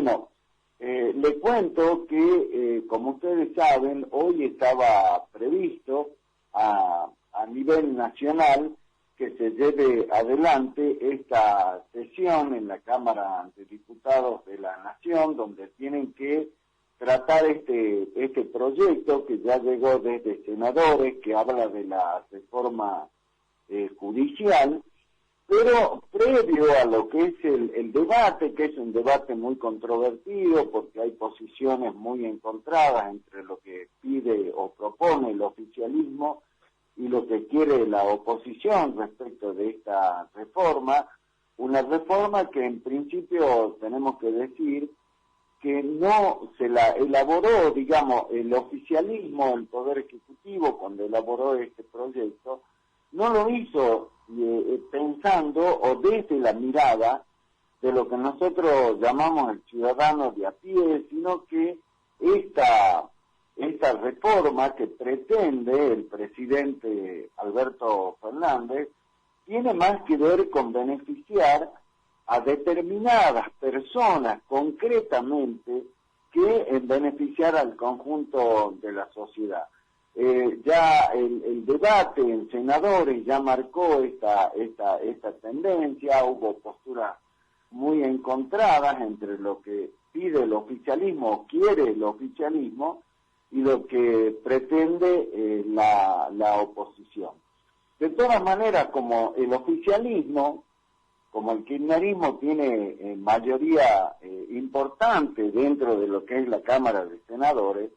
Bueno, le cuento que, como ustedes saben, hoy estaba previsto a nivel nacional que se lleve adelante esta sesión en la Cámara de Diputados de la Nación, donde tienen que tratar este proyecto que ya llegó desde senadores, que habla de la reforma judicial, pero previo a lo que es el debate, que es un debate muy controvertido, porque hay posiciones muy encontradas entre lo que pide o propone el oficialismo y lo que quiere la oposición respecto de esta reforma, una reforma que en principio tenemos que decir que no se la elaboró, digamos, el oficialismo, el Poder Ejecutivo, cuando elaboró este proyecto, no lo hizo pensando o desde la mirada de lo que nosotros llamamos el ciudadano de a pie, sino que esta reforma que pretende el presidente Alberto Fernández tiene más que ver con beneficiar a determinadas personas concretamente que en beneficiar al conjunto de la sociedad. Ya el debate en senadores ya marcó esta tendencia, hubo posturas muy encontradas entre lo que pide el oficialismo o quiere el oficialismo y lo que pretende la oposición. De todas maneras, como el oficialismo, como el kirchnerismo tiene mayoría importante dentro de lo que es la Cámara de Senadores,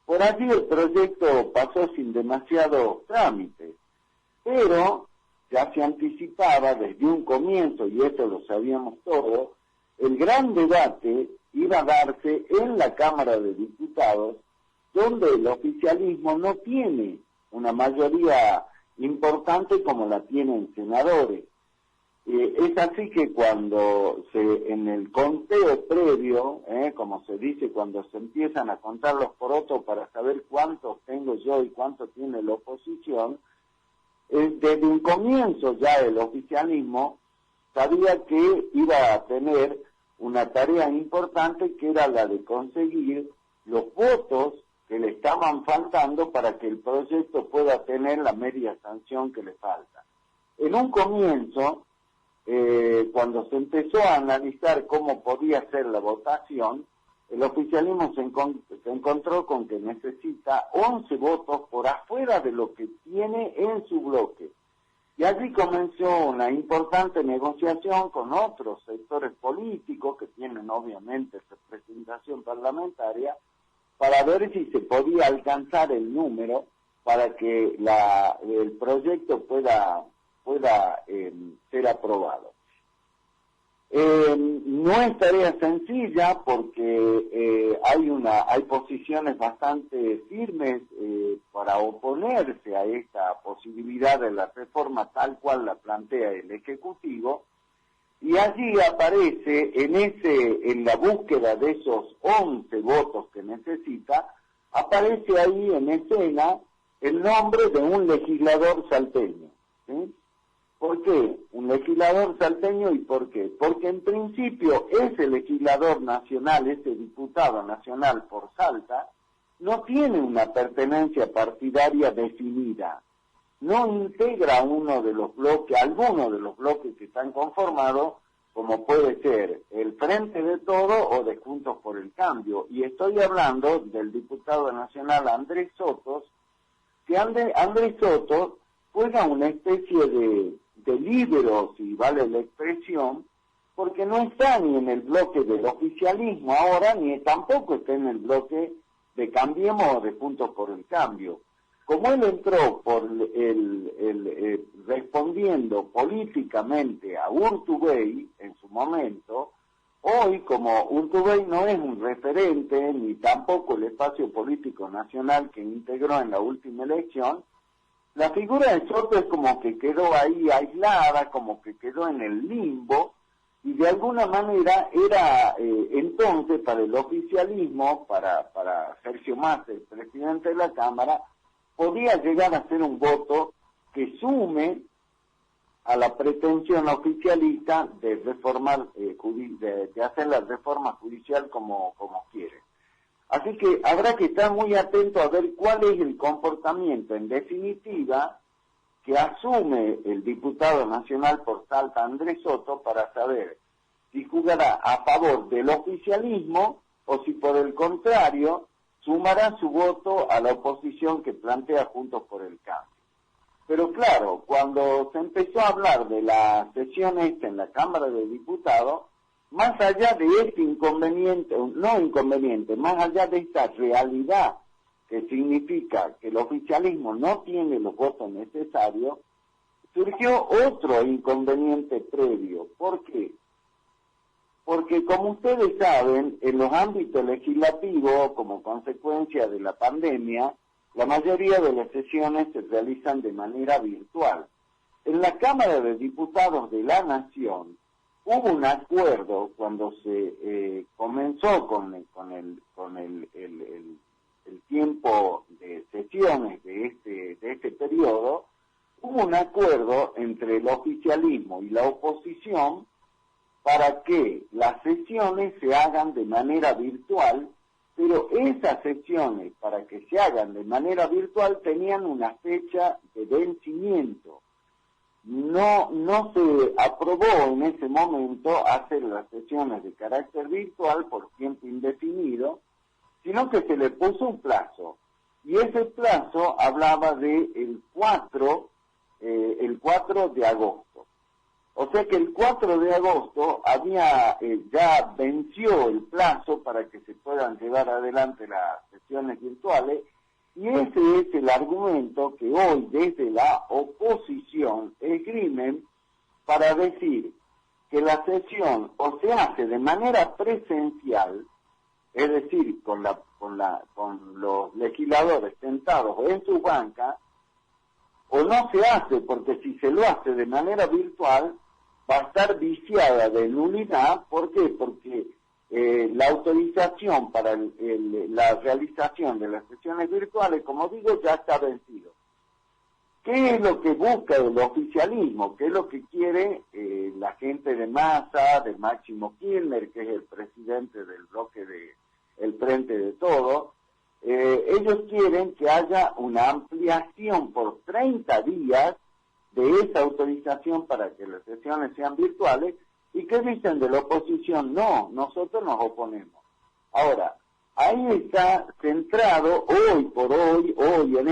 por allí el proyecto pasó sin demasiado trámite, pero ya se anticipaba desde un comienzo, y esto lo sabíamos todos, el gran debate iba a darse en la Cámara de Diputados, donde el oficialismo no tiene una mayoría importante como la tienen senadores. Es así que cuando en el conteo previo, como se dice, cuando se empiezan a contar los porotos para saber cuántos tengo yo y cuánto tiene la oposición, desde un comienzo ya el oficialismo sabía que iba a tener una tarea importante, que era la de conseguir los votos que le estaban faltando para que el proyecto pueda tener la media sanción que le falta. En un comienzo, cuando se empezó a analizar cómo podía ser la votación, el oficialismo se encontró con que necesita 11 votos por afuera de lo que tiene en su bloque. Y allí comenzó una importante negociación con otros sectores políticos que tienen obviamente representación parlamentaria, para ver si se podía alcanzar el número para que el proyecto pueda ser aprobado. No es tarea sencilla porque hay posiciones bastante firmes para oponerse a esta posibilidad de la reforma tal cual la plantea el Ejecutivo, y allí aparece en la búsqueda de esos 11 votos que necesita, aparece ahí en escena el nombre de un legislador salteño, ¿sí? ¿Por qué? Un legislador salteño, ¿y por qué? Porque en principio ese legislador nacional, ese diputado nacional por Salta, no tiene una pertenencia partidaria definida, no integra alguno de los bloques que están conformados, como puede ser el Frente de Todo o de Juntos por el Cambio. Y estoy hablando del diputado nacional Andrés Sotos, que Andrés Sotos juega una especie de líbero, si vale la expresión, porque no está ni en el bloque del oficialismo ahora, ni tampoco está en el bloque de Cambiemos o de Juntos por el Cambio. Como él entró respondiendo políticamente a Urtubey en su momento, hoy como Urtubey no es un referente, ni tampoco el espacio político nacional que integró en la última elección, la figura de Soto es como que quedó ahí aislada, como que quedó en el limbo, y de alguna manera era entonces para el oficialismo, para Sergio Massa, el presidente de la Cámara, podía llegar a ser un voto que sume a la pretensión oficialista de reformar, de hacer la reforma judicial como quiere. Así que habrá que estar muy atento a ver cuál es el comportamiento, en definitiva, que asume el diputado nacional por Salta, Andrés Soto, para saber si jugará a favor del oficialismo o si por el contrario sumará su voto a la oposición que plantea Juntos por el Cambio. Pero claro, cuando se empezó a hablar de la sesión esta en la Cámara de Diputados, más allá de este inconveniente, no inconveniente, más allá de esta realidad que significa que el oficialismo no tiene los votos necesarios, surgió otro inconveniente previo. ¿Por qué? Porque como ustedes saben, en los ámbitos legislativos, como consecuencia de la pandemia, la mayoría de las sesiones se realizan de manera virtual. En la Cámara de Diputados de la Nación hubo un acuerdo cuando se comenzó con el tiempo de sesiones de este periodo, hubo un acuerdo entre el oficialismo y la oposición para que las sesiones se hagan de manera virtual, pero esas sesiones, para que se hagan de manera virtual, tenían una fecha de vencimiento. No se aprobó en ese momento hacer las sesiones de carácter virtual por tiempo indefinido, sino que se le puso un plazo. Y ese plazo hablaba de el 4 de agosto. O sea que el 4 de agosto ya venció el plazo para que se puedan llevar adelante las sesiones virtuales, y ese es el argumento que hoy desde la oposición esgrimen para decir que la sesión o se hace de manera presencial, es decir, con los legisladores sentados en su banca, o no se hace, porque si se lo hace de manera virtual va a estar viciada de nulidad. ¿Por qué? Porque la autorización para la realización de las sesiones virtuales, como digo, ya está vencido. ¿Qué es lo que busca el oficialismo? ¿Qué es lo que quiere la gente de Massa, de Máximo Kirchner, que es el presidente del bloque el Frente de Todos? Ellos quieren que haya una ampliación por 30 días de esa autorización para que las sesiones sean virtuales. ¿Y qué dicen de la oposición? No, nosotros nos oponemos. Ahora, ahí está centrado hoy en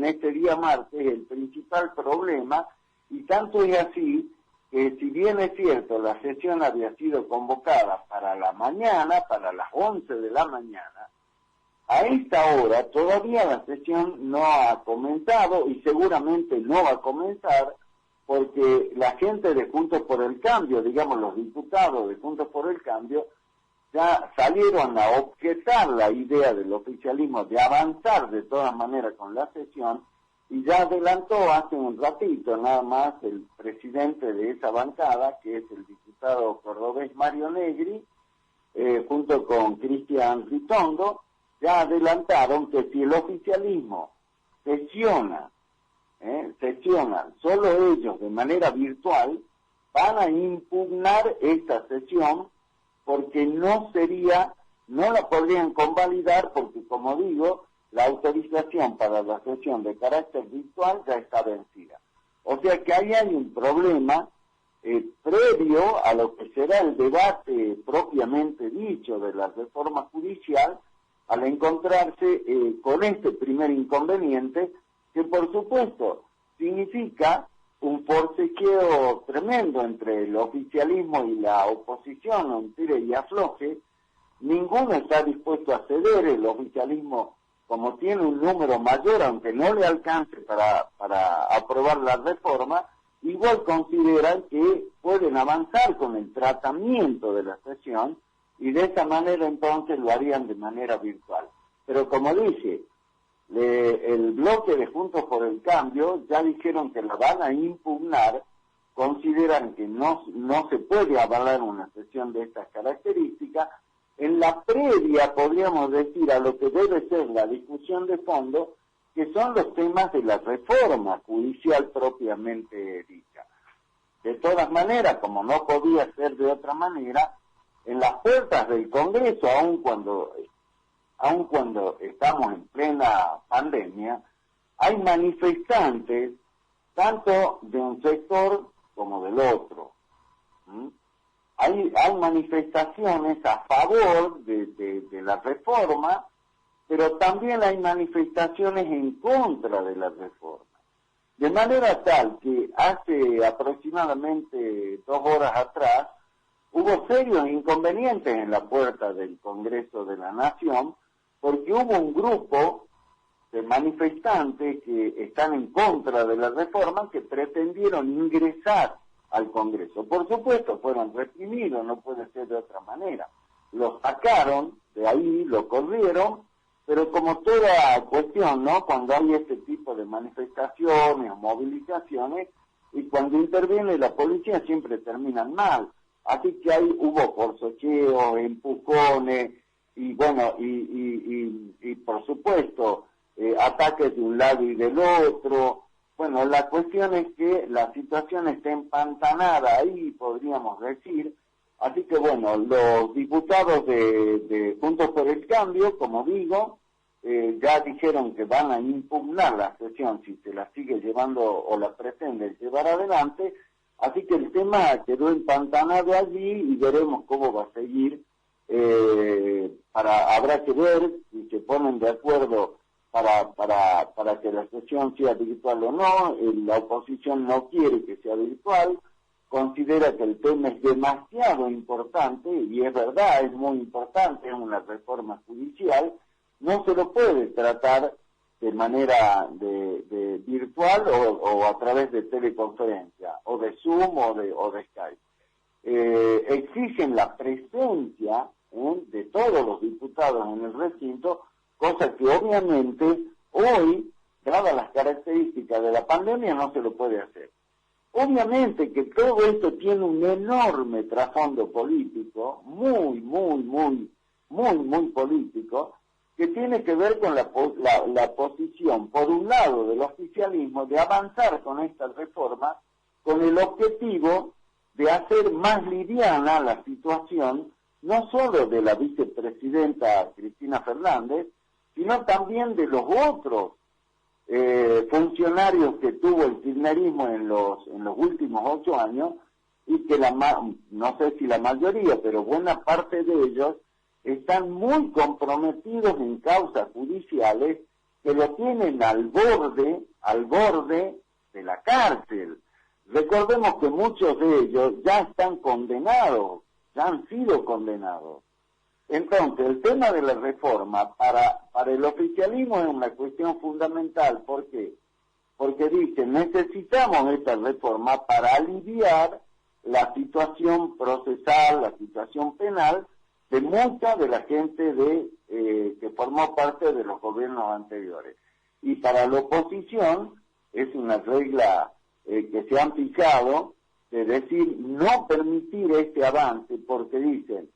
este día martes, el principal problema, y tanto es así que, si bien es cierto, la sesión había sido convocada para la mañana, para las 11 de la mañana, a esta hora todavía la sesión no ha comenzado y seguramente no va a comenzar, porque la gente de Juntos por el Cambio, digamos los diputados de Juntos por el Cambio, ya salieron a objetar la idea del oficialismo de avanzar de todas maneras con la sesión, y ya adelantó hace un ratito nada más el presidente de esa bancada, que es el diputado cordobés Mario Negri, junto con Cristian Ritondo, ya adelantaron que si el oficialismo sesiona solo ellos de manera virtual, van a impugnar esta sesión, porque no la podrían convalidar, porque, como digo, la autorización para la sesión de carácter virtual ya está vencida. O sea que ahí hay un problema previo a lo que será el debate propiamente dicho de la reforma judicial, al encontrarse con este primer inconveniente, que por supuesto significa un forcejeo tremendo entre el oficialismo y la oposición, un tire y afloje. Ninguno está dispuesto a ceder. El oficialismo, como tiene un número mayor, aunque no le alcance para aprobar la reforma, igual consideran que pueden avanzar con el tratamiento de la sesión, y de esa manera entonces lo harían de manera virtual. Pero como dije, el bloque de Juntos por el Cambio ya dijeron que la van a impugnar, consideran que no se puede avalar una sesión de estas características. En la previa, podríamos decir, a lo que debe ser la discusión de fondo, que son los temas de la reforma judicial propiamente dicha. de todas maneras, como no podía ser de otra manera, en las puertas del Congreso, aun cuando estamos en plena pandemia, hay manifestantes tanto de un sector como del otro. Hay manifestaciones a favor de la reforma, pero también hay manifestaciones en contra de la reforma. De manera tal que hace aproximadamente 2 horas atrás hubo serios inconvenientes en la puerta del Congreso de la Nación, porque hubo un grupo de manifestantes que están en contra de la reforma que pretendieron ingresar al Congreso. Por supuesto, fueron reprimidos, no puede ser de otra manera. Los sacaron de ahí, lo corrieron, pero como toda cuestión, ¿no? Cuando hay este tipo de manifestaciones o movilizaciones, y cuando interviene la policía siempre terminan mal. Así que ahí hubo forcejeos, empujones, y bueno, y por supuesto, ataques de un lado y del otro. Bueno, la cuestión es que la situación está empantanada ahí, podríamos decir. Así que bueno, los diputados de Juntos por el Cambio, como digo, ya dijeron que van a impugnar la sesión si se la sigue llevando o la pretende llevar adelante. Así que el tema quedó empantanado allí y veremos cómo va a seguir. Habrá que ver si se ponen de acuerdo para que la sesión sea virtual o no. La oposición no quiere que sea virtual, considera que el tema es demasiado importante, y es verdad, es muy importante, es una reforma judicial, no se lo puede tratar de manera de virtual o a través de teleconferencia, o de Zoom o de Skype. Exigen la presencia de todos los diputados en el recinto, cosa que obviamente hoy, dadas las características de la pandemia, no se lo puede hacer. Obviamente que todo esto tiene un enorme trasfondo político, muy político, que tiene que ver con la posición, por un lado, del oficialismo de avanzar con esta reforma con el objetivo de hacer más liviana la situación, no solo de la vicepresidenta Cristina Fernández, sino también de los otros funcionarios que tuvo el kirchnerismo en los últimos 8 años, y que no sé si la mayoría, pero buena parte de ellos están muy comprometidos en causas judiciales que lo tienen al borde de la cárcel. Recordemos que muchos de ellos ya están condenados, ya han sido condenados. Entonces, el tema de la reforma para el oficialismo es una cuestión fundamental. ¿Por qué? Porque dicen, necesitamos esta reforma para aliviar la situación procesal, la situación penal de mucha de la gente que formó parte de los gobiernos anteriores. Y para la oposición es una regla que se han fijado, de decir, no permitir este avance, porque dicen,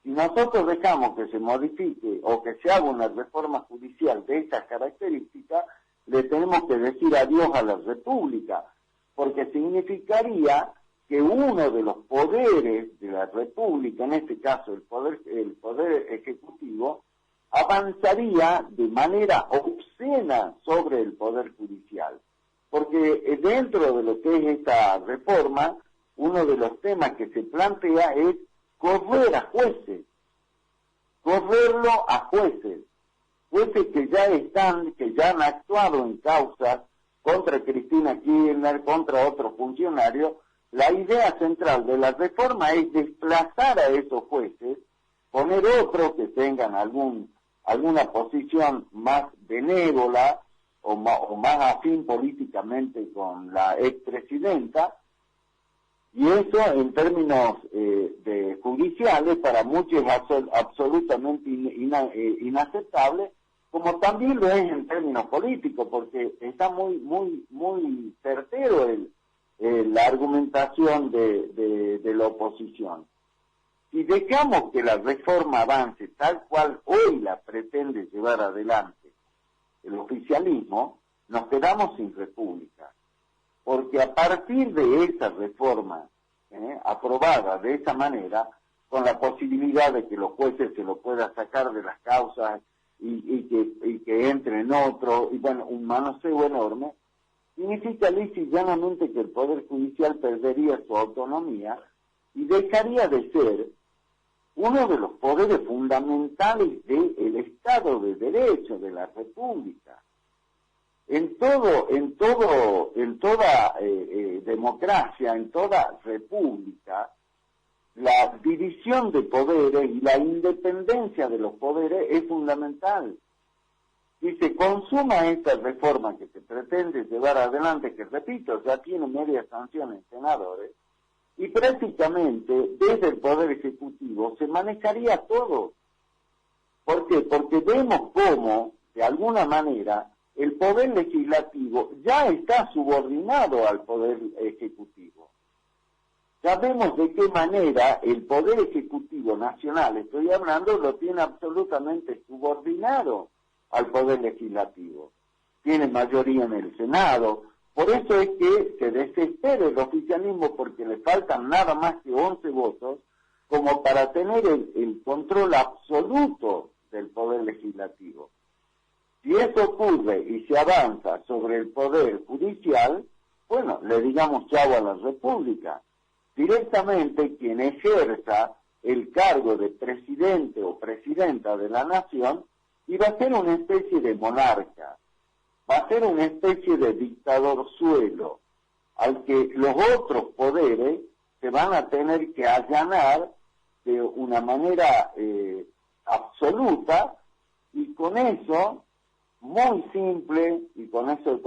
si nosotros dejamos que se modifique o que se haga una reforma judicial de estas características, le tenemos que decir adiós a la República, porque significaría que uno de los poderes de la República, en este caso el poder ejecutivo, avanzaría de manera obscena sobre el poder judicial. Porque dentro de lo que es esta reforma, uno de los temas que se plantea es correr a jueces, jueces que ya han actuado en causas contra Cristina Kirchner, contra otros funcionarios. La idea central de la reforma es desplazar a esos jueces, poner otros que tengan alguna posición más benévola o más afín políticamente con la expresidenta, y eso en términos judiciales para muchos es absolutamente inaceptable, como también lo es en términos políticos, porque está muy certero la argumentación de la oposición. Si dejamos que la reforma avance tal cual hoy la pretende llevar adelante el oficialismo, nos quedamos sin república. porque a partir de esa reforma aprobada de esa manera, con la posibilidad de que los jueces se lo puedan sacar de las causas y que entre en otro, y bueno, un manoseo enorme, significa lisa y llanamente que el Poder Judicial perdería su autonomía y dejaría de ser uno de los poderes fundamentales del Estado de Derecho de la República. En toda democracia, en toda república, la división de poderes y la independencia de los poderes es fundamental. Si se consuma esta reforma que se pretende llevar adelante, que repito, ya tiene media sanción en senadores, y prácticamente desde el Poder Ejecutivo se manejaría todo. ¿Por qué? Porque vemos cómo, de alguna manera, el Poder Legislativo ya está subordinado al Poder Ejecutivo. Sabemos de qué manera el Poder Ejecutivo Nacional, estoy hablando, lo tiene absolutamente subordinado al Poder Legislativo. Tiene mayoría en el Senado. Por eso es que se desespera el oficialismo, porque le faltan nada más que 11 votos como para tener el control absoluto del Poder Legislativo. Si eso ocurre y se avanza sobre el Poder Judicial, bueno, le digamos chau a la República. Directamente quien ejerza el cargo de presidente o presidenta de la nación iba a ser una especie de monarca, va a ser una especie de dictador suelo, al que los otros poderes se van a tener que allanar de una manera absoluta, y con eso, muy simple, y con estos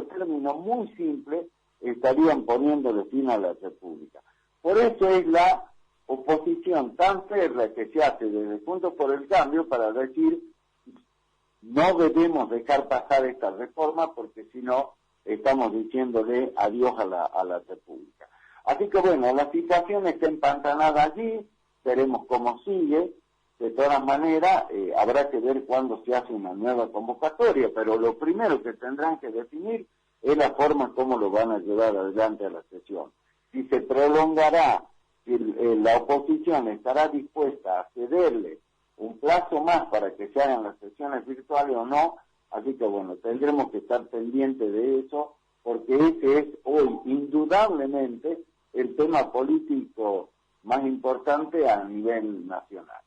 términos muy simples, estarían poniéndole fin a la República. Por eso es la oposición tan férrea que se hace desde Juntos por el Cambio para decir no debemos dejar pasar esta reforma, porque si no estamos diciéndole adiós a la República. Así que bueno, la situación está empantanada allí, veremos cómo sigue. De todas maneras, habrá que ver cuándo se hace una nueva convocatoria, pero lo primero que tendrán que definir es la forma como lo van a llevar adelante a la sesión. Si se prolongará, si la oposición estará dispuesta a cederle un plazo más para que se hagan las sesiones virtuales o no, así que bueno, tendremos que estar pendientes de eso, porque ese es hoy indudablemente el tema político más importante a nivel nacional.